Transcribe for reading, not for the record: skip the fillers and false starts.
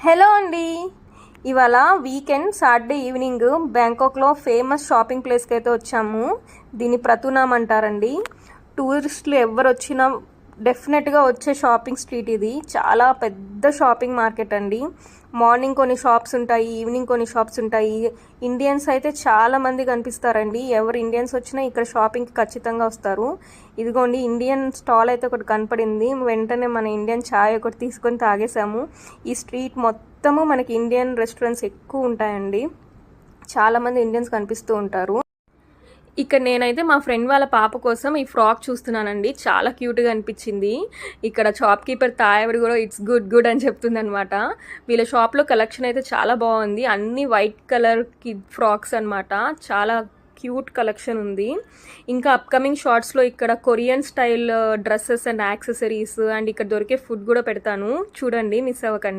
Hello అండి. ఇవాళ weekend Saturday evening బ్యాంకాక్లో ఫేమస్ షాపింగ్ ప్లేస్కి అయితే వచ్చాము. దీన్ని ప్రతునామ్ అంటారండి. టూరిస్టులు ఎవరు వచ్చినా డెఫినెట్గా వచ్చే షాపింగ్ స్ట్రీట్ ఇది. చాలా పెద్ద షాపింగ్ మార్కెట్ అండి. మార్నింగ్ కొన్ని షాప్స్ ఉంటాయి, ఈవినింగ్ కొన్ని షాప్స్ ఉంటాయి. ఇండియన్స్ అయితే చాలా మంది కనిపిస్తారండి. ఎవరు ఇండియన్స్ వచ్చినా ఇక్కడ షాపింగ్కి ఖచ్చితంగా వస్తారు. ఇదిగోండి ఇండియన్ స్టాల్ అయితే ఒకటి కనపడింది. వెంటనే మన ఇండియన్ ఛాయ్ ఒకటి తీసుకొని తాగేసాము. ఈ స్ట్రీట్ మొత్తము మనకి ఇండియన్ రెస్టారెంట్స్ ఎక్కువ ఉంటాయండి. చాలామంది ఇండియన్స్ కనిపిస్తూ ఉంటారు. ఇక్కడ నేనైతే మా ఫ్రెండ్ వాళ్ళ పాప కోసం ఈ ఫ్రాక్ చూస్తున్నానండి. చాలా క్యూట్గా అనిపించింది. ఇక్కడ షాప్ కీపర్ తాయవిడ కూడా ఇట్స్ గుడ్ గుడ్ అని చెప్తుంది అనమాట. వీళ్ళ షాప్లో కలెక్షన్ అయితే చాలా బాగుంది. అన్ని వైట్ కలర్ కిడ్ ఫ్రాక్స్ అనమాట. చాలా క్యూట్ కలెక్షన్ ఉంది. ఇంకా అప్కమింగ్ షార్ట్స్లో ఇక్కడ Korean style dresses and accessories and ఇక్కడ దొరికే ఫుడ్ కూడా పెడతాను, చూడండి, మిస్ అవ్వకండి.